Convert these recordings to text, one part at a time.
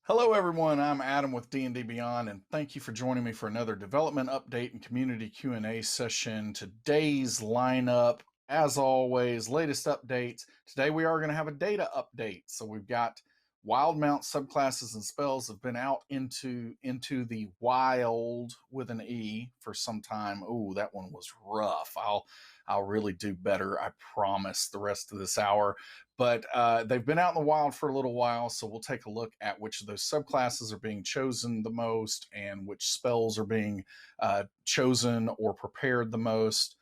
Hello everyone, I'm Adam with D&D Beyond, and thank you for joining me for another development update and community Q&A session. Today's lineup, as always, latest updates. Today we are going to have a data update. So we've got wild mount subclasses and spells have been out into the wild with an E for some time. Oh, that one was rough. I'll really do better, I promise, the rest of this hour. But they've been out in the wild for a little while, so we'll take a look at which of those subclasses are being chosen the most and which spells are being chosen or prepared the most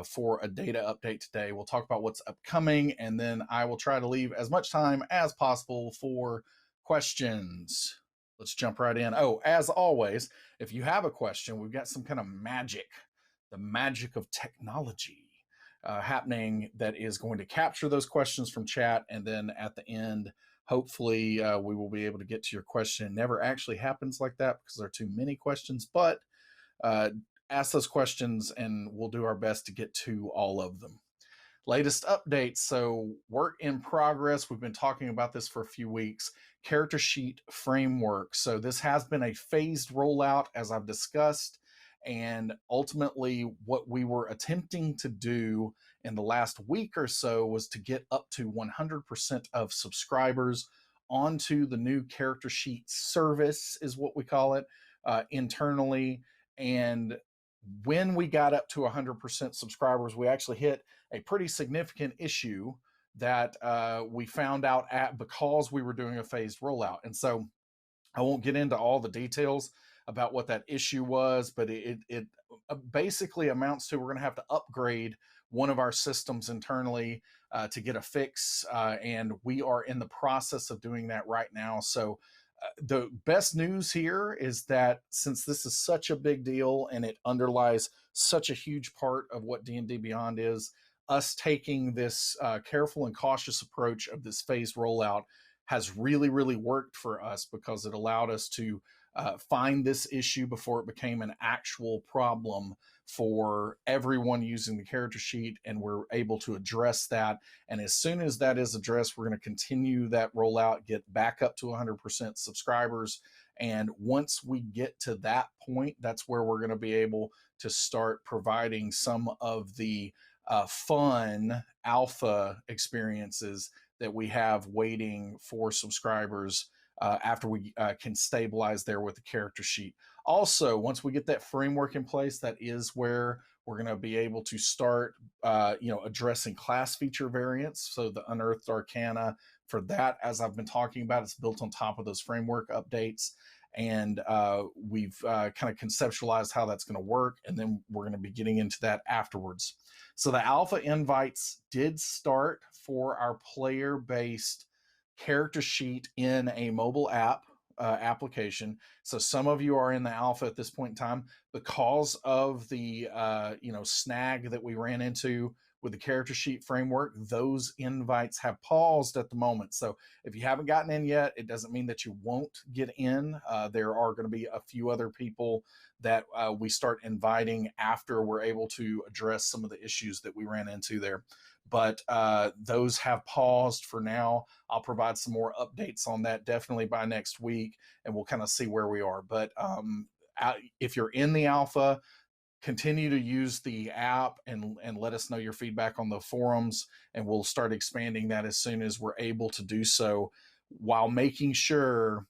for a data update today. We'll talk about what's upcoming, and then I will try to leave as much time as possible for questions. Let's jump right in. Oh, as always, if you have a question, we've got some kind of magic, the magic of technology happening that is going to capture those questions from chat. And then at the end, hopefully we will be able to get to your question. It never actually happens like that because there are too many questions, but ask those questions and we'll do our best to get to all of them. Latest updates. So work in progress. We've been talking about this for a few weeks. Character sheet framework. So this has been a phased rollout, as I've discussed. And ultimately, what we were attempting to do in the last week or so was to get up to 100% of subscribers onto the new character sheet service, is what we call it internally. And when we got up to 100% subscribers, we actually hit a pretty significant issue that we found out because we were doing a phased rollout. And so I won't get into all the details about what that issue was, but it basically amounts to we're going to have to upgrade one of our systems internally to get a fix, and we are in the process of doing that right now. So the best news here is that since this is such a big deal and it underlies such a huge part of what D&D Beyond is, us taking this careful and cautious approach of this phased rollout has really, really worked for us because it allowed us to find this issue before it became an actual problem for everyone using the character sheet, and we're able to address that. And as soon as that is addressed, we're going to continue that rollout, get back up to 100% subscribers. And once we get to that point, that's where we're going to be able to start providing some of the fun alpha experiences that we have waiting for subscribers after we can stabilize there with the character sheet. Also, once we get that framework in place, that is where we're going to be able to start, addressing class feature variants. So the Unearthed Arcana for that, as I've been talking about, it's built on top of those framework updates. And we've kind of conceptualized how that's going to work. And then we're going to be getting into that afterwards. So the alpha invites did start for our player-based character sheet in a mobile app application. So some of you are in the alpha at this point in time because of the snag that we ran into with the character sheet framework. Those invites have paused at the moment. So if you haven't gotten in yet, it doesn't mean that you won't get in. There are going to be a few other people that we start inviting after we're able to address some of the issues that we ran into there. But those have paused for now. I'll provide some more updates on that definitely by next week, and we'll kind of see where we are. But if you're in the alpha, continue to use the app and let us know your feedback on the forums, and we'll start expanding that as soon as we're able to do so, while making sure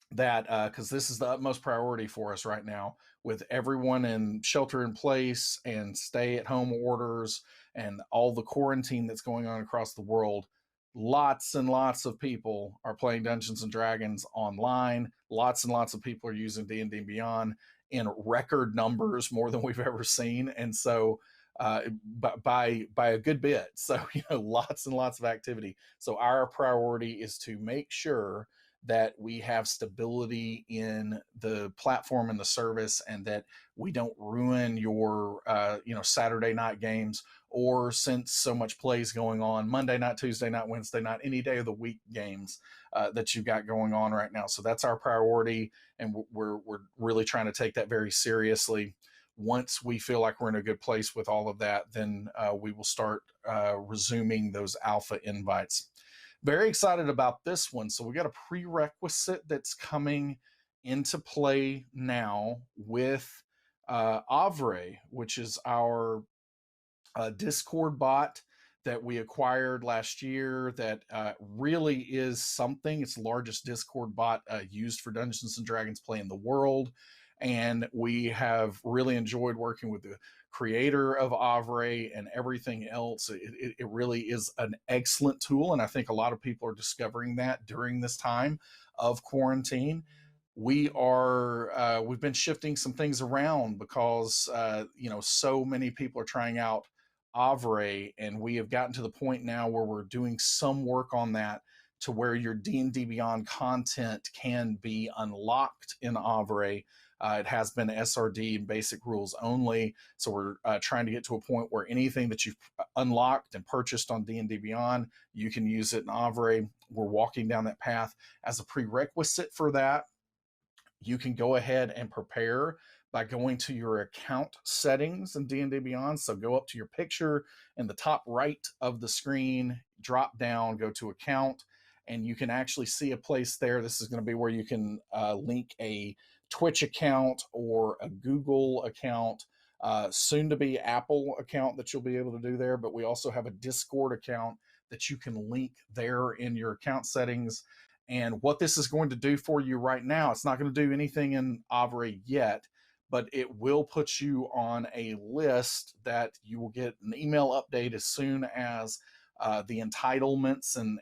that because this is the utmost priority for us right now, with everyone in shelter in place and stay at home orders and all the quarantine that's going on across the world. Lots and lots of people are playing Dungeons and Dragons online. Lots and lots of people are using D&D Beyond in record numbers, more than we've ever seen. And so by a good bit. So, lots and lots of activity. So our priority is to make sure that we have stability in the platform and the service, and that we don't ruin your Saturday night games, or, since so much play is going on, Monday night, Tuesday night, Wednesday night, any day of the week games that you've got going on right now. So that's our priority, and we're really trying to take that very seriously. Once we feel like we're in a good place with all of that, then we will start resuming those alpha invites. very excited about this one. So we got a prerequisite that's coming into play now with Avrae, which is our Discord bot that we acquired last year that really is something. It's the largest Discord bot used for Dungeons and Dragons play in the world. And we have really enjoyed working with the creator of Avrae and everything else. It really is an excellent tool. And I think a lot of people are discovering that during this time of quarantine. We've been shifting some things around because so many people are trying out Avrae, and we have gotten to the point now where we're doing some work on that to where your D&D Beyond content can be unlocked in Avrae. It has been SRD and basic rules only, so we're trying to get to a point where anything that you've unlocked and purchased on D&D Beyond, you can use it in Avrae. We're walking down that path. As a prerequisite for that, you can go ahead and prepare by going to your account settings in D&D Beyond. So go up to your picture in the top right of the screen, drop down, go to account, and you can actually see a place there. This is going to be where you can link a Twitch account or a Google account, soon to be Apple account that you'll be able to do there. But we also have a Discord account that you can link there in your account settings. And what this is going to do for you right now, it's not going to do anything in Avrae yet, but it will put you on a list that you will get an email update as soon as the entitlements and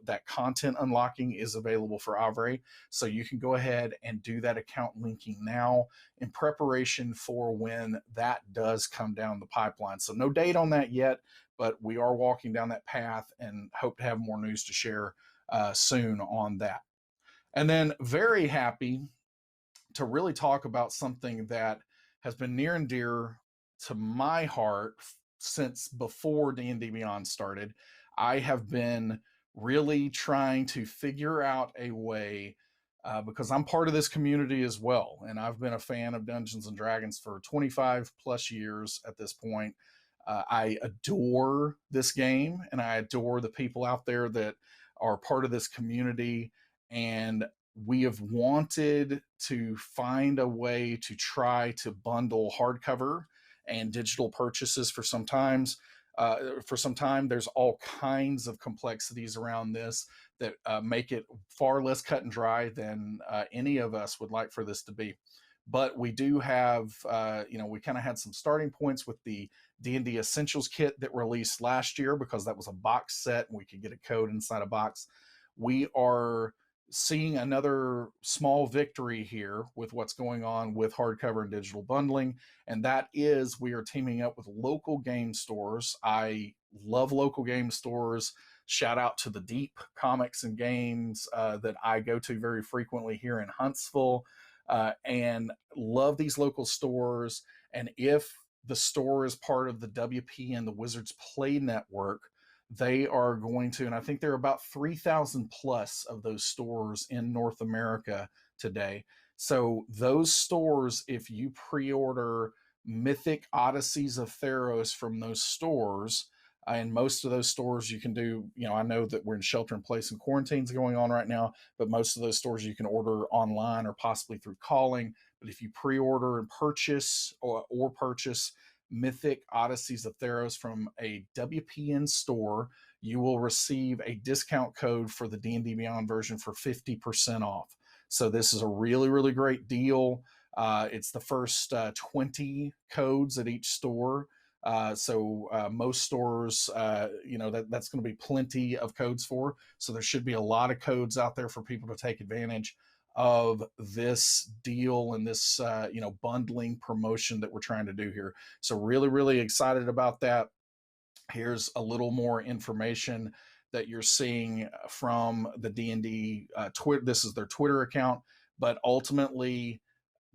that content unlocking is available for Avrae. So you can go ahead and do that account linking now in preparation for when that does come down the pipeline. So no date on that yet, but we are walking down that path and hope to have more news to share soon on that. And then very happy to really talk about something that has been near and dear to my heart since before D&D Beyond started. I have been really trying to figure out a way, because I'm part of this community as well, and I've been a fan of Dungeons and Dragons for 25 plus years at this point. I adore this game, and I adore the people out there that are part of this community, and we have wanted to find a way to try to bundle hardcover and digital purchases for some time. There's all kinds of complexities around this that make it far less cut and dry than any of us would like for this to be. But we do have, we kind of had some starting points with the D&D Essentials kit that released last year, because that was a box set and we could get a code inside a box. We are seeing another small victory here with what's going on with hardcover and digital bundling, and that is we are teaming up with local game stores. I love local game stores. Shout out to the Deep Comics and Games that I go to very frequently here in Huntsville, and love these local stores. And if the store is part of the WP and the Wizards Play Network, they are going to, and I think there are about 3,000 plus of those stores in North America today. So those stores, if you pre-order Mythic Odysseys of Theros from those stores, and most of those stores you can do, I know that we're in shelter in place and quarantines going on right now, but most of those stores you can order online or possibly through calling. But if you pre-order and purchase or purchase Mythic Odysseys of Theros from a WPN store, you will receive a discount code for the D&D Beyond version for 50% off. So this is a really, really great deal. It's the first 20 codes at each store. So most stores, that's going to be plenty of codes for. So there should be a lot of codes out there for people to take advantage of this deal and this, bundling promotion that we're trying to do here. So really, really excited about that. Here's a little more information that you're seeing from the D&D Twitter. This is their Twitter account, but ultimately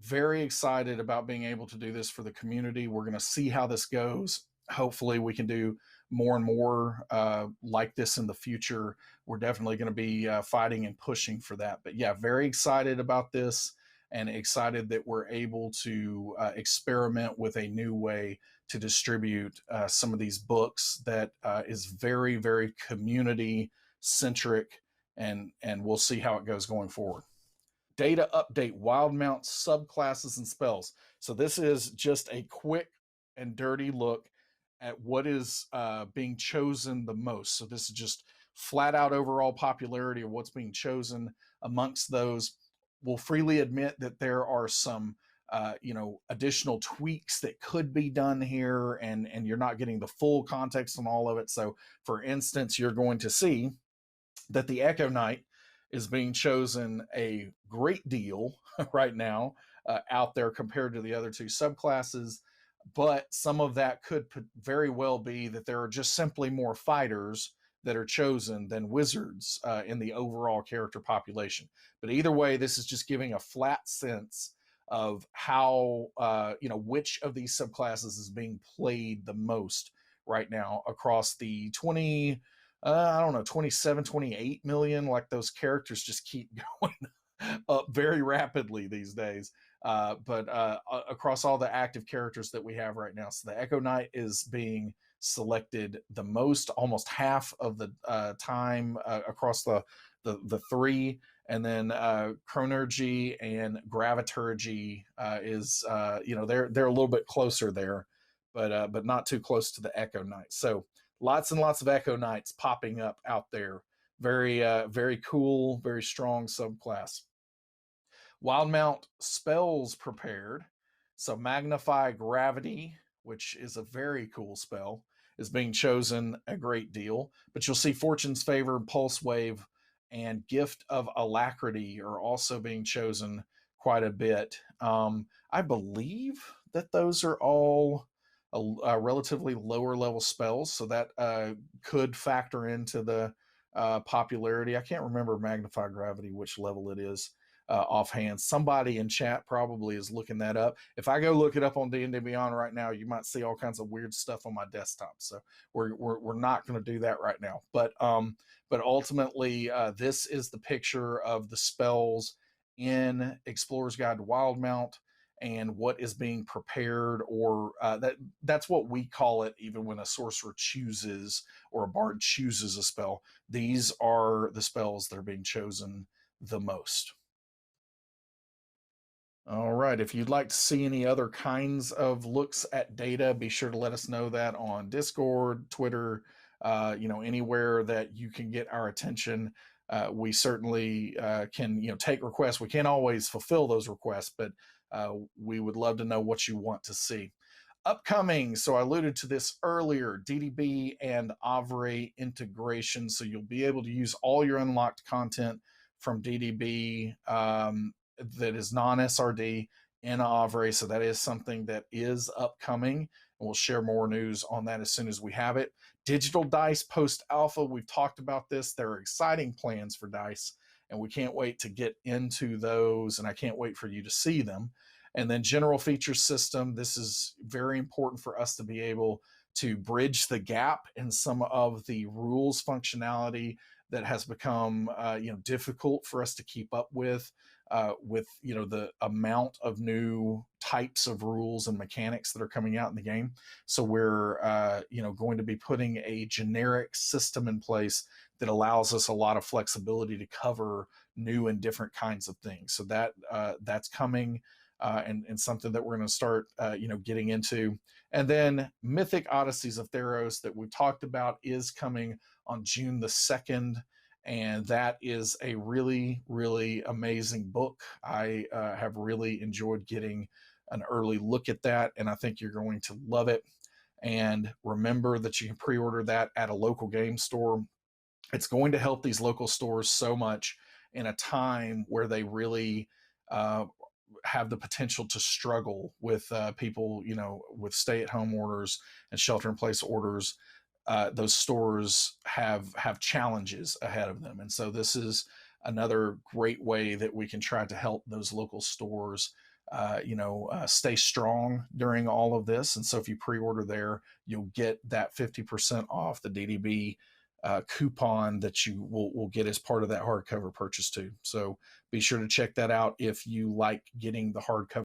very excited about being able to do this for the community. We're going to see how this goes. Hopefully we can do more and more like this in the future. We're definitely going to be fighting and pushing for that. But yeah, very excited about this, and excited that we're able to experiment with a new way to distribute some of these books that is very, very community centric, and we'll see how it goes going forward. Data update, wild mount subclasses and spells. So this is just a quick and dirty look at what is being chosen the most. So this is just flat out overall popularity of what's being chosen amongst those. We'll freely admit that there are some additional tweaks that could be done here, and you're not getting the full context on all of it. So for instance, you're going to see that the Echo Knight is being chosen a great deal right now out there compared to the other two subclasses. But some of that could very well be that there are just simply more fighters that are chosen than wizards in the overall character population. But either way, this is just giving a flat sense of how, which of these subclasses is being played the most right now across the 27, 28 million. Like, those characters just keep going up very rapidly these days. But across all the active characters that we have right now. So the Echo Knight is being selected the most, almost half of the time across the three. And then Chronergy and Graviturgy is, they're a little bit closer there, but not too close to the Echo Knight. So lots and lots of Echo Knights popping up out there. Very, very cool, very strong subclass. Wild mount spells prepared. So Magnify Gravity, which is a very cool spell, is being chosen a great deal. But you'll see Fortune's Favor, Pulse Wave, and Gift of Alacrity are also being chosen quite a bit. I believe that those are all relatively lower level spells, so that could factor into the popularity. I can't remember Magnify Gravity, which level it is offhand. Somebody in chat probably is looking that up. If I go look it up on D&D Beyond right now, you might see all kinds of weird stuff on my desktop. So we're not going to do that right now. But ultimately, this is the picture of the spells in Explorer's Guide to Wildmount and what is being prepared, or that's what we call it even when a sorcerer chooses or a bard chooses a spell. These are the spells that are being chosen the most. All right, if you'd like to see any other kinds of looks at data, be sure to let us know that on Discord, Twitter, anywhere that you can get our attention. We certainly can, take requests. We can't always fulfill those requests, but we would love to know what you want to see. Upcoming, so I alluded to this earlier, DDB and Avrae integration. So you'll be able to use all your unlocked content from DDB that is non-SRD in Avrae. So that is something that is upcoming, and we'll share more news on that as soon as we have it. Digital dice post-alpha, we've talked about this. There are exciting plans for dice, and we can't wait to get into those, and I can't wait for you to see them. And then general feature system, this is very important for us to be able to bridge the gap in some of the rules functionality that has become difficult for us to keep up with the amount of new types of rules and mechanics that are coming out in the game. So we're going to be putting a generic system in place that allows us a lot of flexibility to cover new and different kinds of things. So that's coming. And something that we're going to start, getting into. And then Mythic Odysseys of Theros that we talked about is coming on June the 2nd. And that is a really, really amazing book. I have really enjoyed getting an early look at that, and I think you're going to love it. And remember that you can pre-order that at a local game store. It's going to help these local stores so much in a time where they really have the potential to struggle with people, with stay-at-home orders and shelter-in-place orders. Those stores have challenges ahead of them, and so this is another great way that we can try to help those local stores, stay strong during all of this. And so if you pre-order there, you'll get that 50% off the DDB coupon that you will get as part of that hardcover purchase too. So be sure to check that out if you like getting the hardcover